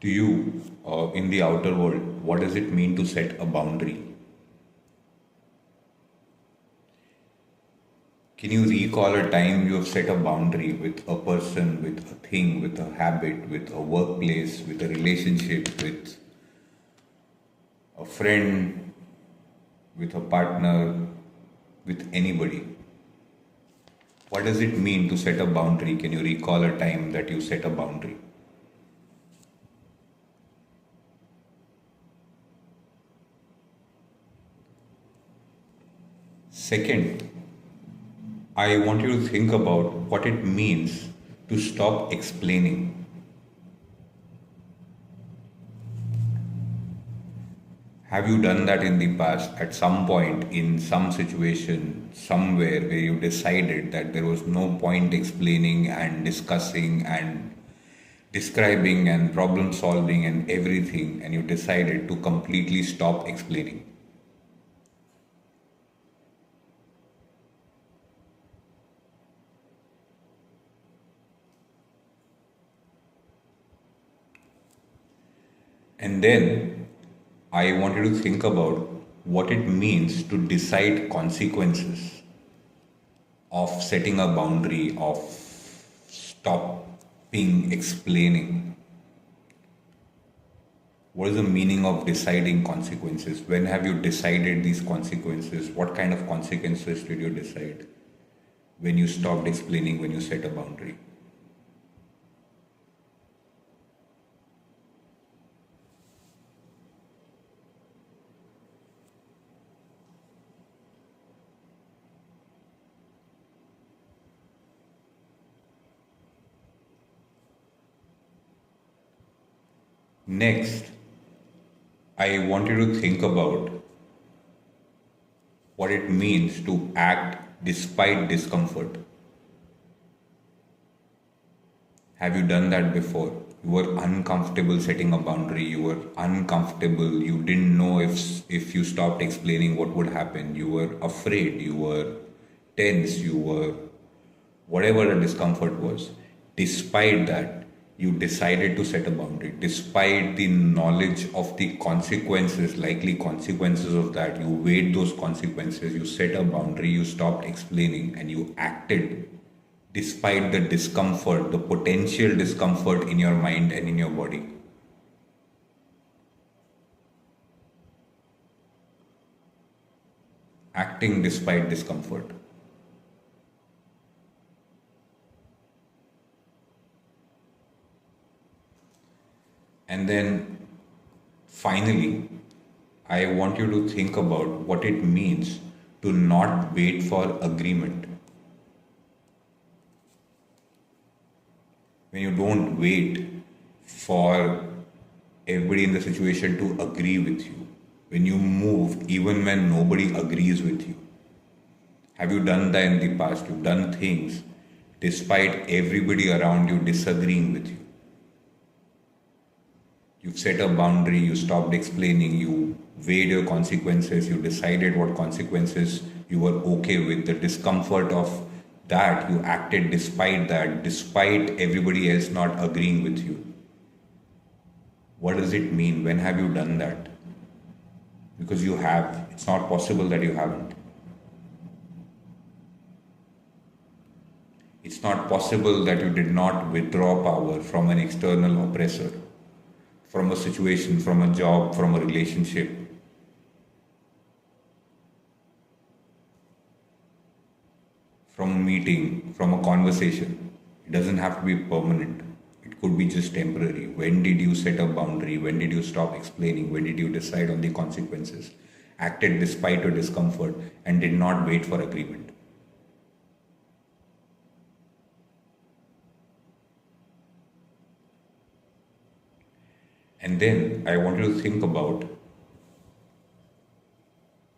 To you, in the outer world, what does it mean to set a boundary? Can you recall a time you have set a boundary with a person, with a thing, with a habit, with a workplace, with a relationship, with a friend, with a partner, with anybody? What does it mean to set a boundary? Can you recall a time that you set a boundary? Second, I want you to think about what it means to stop explaining. Have you done that in the past at some point in some situation, somewhere where you decided that there was no point explaining and discussing and describing and problem solving and everything, and you decided to completely stop explaining? And then I want you to think about what it means to decide consequences of setting a boundary, of stopping explaining. What is the meaning of deciding consequences? When have you decided these consequences? What kind of consequences did you decide when you stopped explaining, when you set a boundary? Next, I want you to think about what it means to act despite discomfort. Have you done that before? You were uncomfortable setting a boundary, you were uncomfortable, you didn't know if you stopped explaining what would happen, you were afraid, you were tense, you were whatever the discomfort was. Despite that, you decided to set a boundary. Despite the knowledge of the consequences, likely consequences of that, you weighed those consequences, you set a boundary, you stopped explaining, and you acted despite the discomfort, the potential discomfort in your mind and in your body. Acting despite discomfort. And then finally, I want you to think about what it means to not wait for agreement. When you don't wait for everybody in the situation to agree with you, when you move even when nobody agrees with you. Have you done that in the past? You've done things despite everybody around you disagreeing with you. You've set a boundary, you stopped explaining, you weighed your consequences, you decided what consequences you were okay with. The discomfort of that, you acted despite that, despite everybody else not agreeing with you. What does it mean? When have you done that? Because you have. It's not possible that you haven't. It's not possible that you did not withdraw power from an external oppressor, from a situation, from a job, from a relationship. From a meeting, from a conversation. It doesn't have to be permanent. It could be just temporary. When did you set a boundary? When did you stop explaining? When did you decide on the consequences? Acted despite your discomfort and did not wait for agreement. And then I want you to think about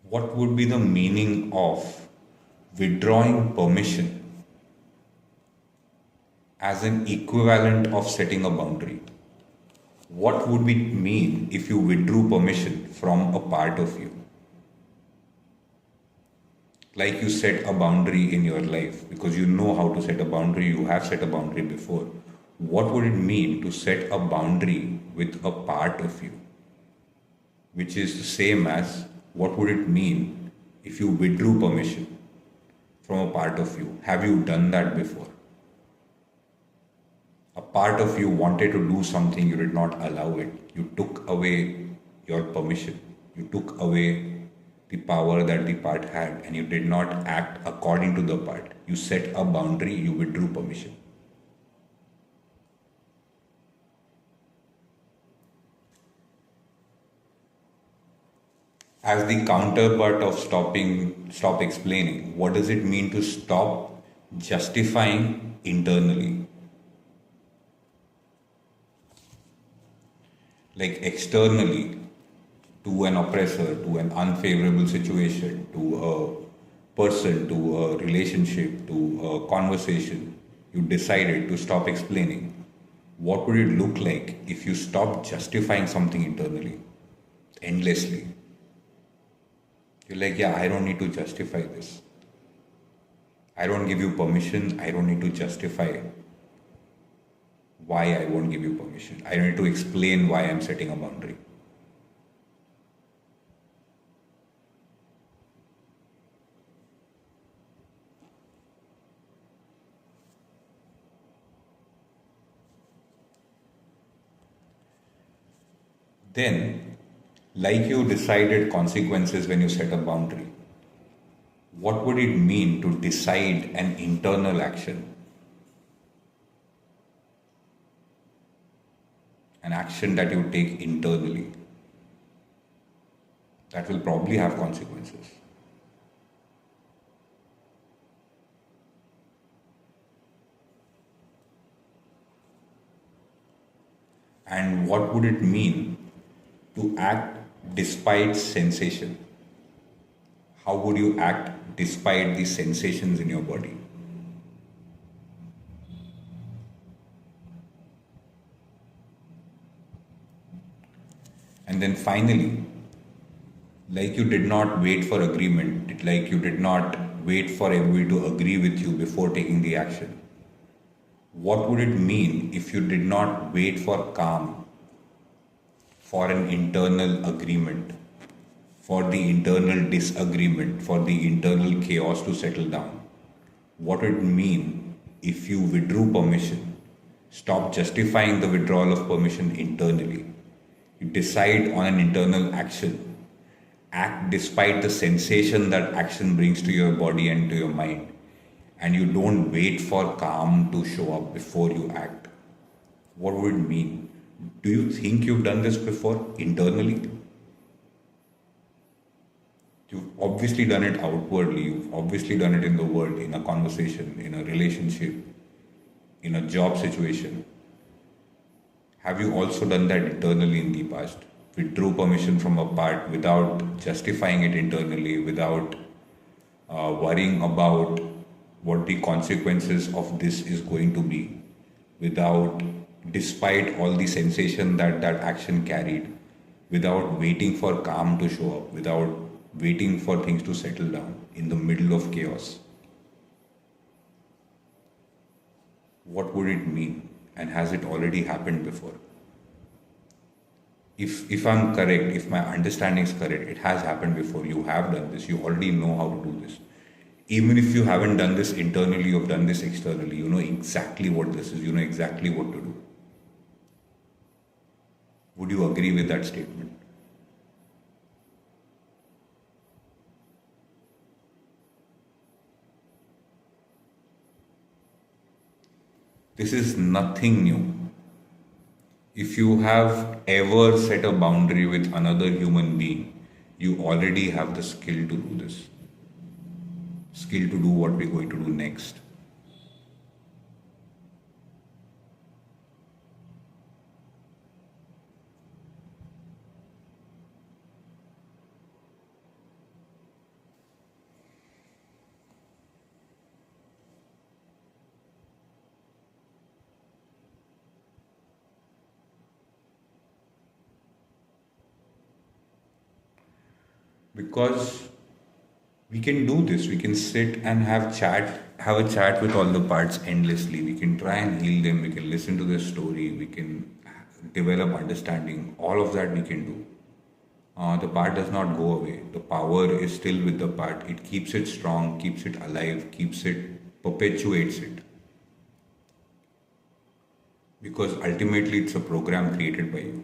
what would be the meaning of withdrawing permission as an equivalent of setting a boundary. What would it mean if you withdrew permission from a part of you? Like you set a boundary in your life because you know how to set a boundary, you have set a boundary before. What would it mean to set a boundary with a part of you? Which is the same as what would it mean if you withdrew permission from a part of you? Have you done that before? A part of you wanted to do something, you did not allow it. You took away your permission. You took away the power that the part had, and you did not act according to the part. You set a boundary, you withdrew permission. As the counterpart of stop explaining, what does it mean to stop justifying internally? Like externally, to an oppressor, to an unfavorable situation, to a person, to a relationship, to a conversation, you decided to stop explaining. What would it look like if you stopped justifying something internally, endlessly? You're like, yeah, I don't need to justify this. I don't give you permission. I don't need to justify why I won't give you permission. I don't need to explain why I'm setting a boundary. Then, like you decided consequences when you set a boundary, what would it mean to decide an internal action? An action that you take internally that will probably have consequences. And what would it mean to act despite sensation? How would you act despite the sensations in your body? And then finally, like you did not wait for agreement, like you did not wait for everybody to agree with you before taking the action. What would it mean if you did not wait for calm, for an internal agreement, for the internal disagreement, for the internal chaos to settle down? What would it mean if you withdrew permission, stop justifying the withdrawal of permission internally? You decide on an internal action, act despite the sensation that action brings to your body and to your mind, and you don't wait for calm to show up before you act. What would it mean? Do you think you've done this before internally? You've obviously done it outwardly, you've obviously done it in the world, in a conversation, in a relationship, in a job situation. Have you also done that internally in the past? Withdrew permission from a part without justifying it internally, without worrying about what the consequences of this is going to be, without, despite all the sensation that that action carried, without waiting for calm to show up, without waiting for things to settle down in the middle of chaos. What would it mean? And has it already happened before? If I'm correct, if my understanding is correct, it has happened before. You have done this. You already know how to do this. Even if you haven't done this internally, you've done this externally. You know exactly what this is. You know exactly what to do. Would you agree with that statement? This is nothing new. If you have ever set a boundary with another human being, you already have the skill to do this. Skill to do what we're going to do next. Because we can do this, we can sit and have chat have a chat with all the parts endlessly. We can try and heal them. We can listen to their story. We can develop understanding. All of that we can do. The part does not go away. The power is still with the part. It keeps it strong, keeps it alive, keeps it, perpetuates it. Because ultimately it's a program created by you.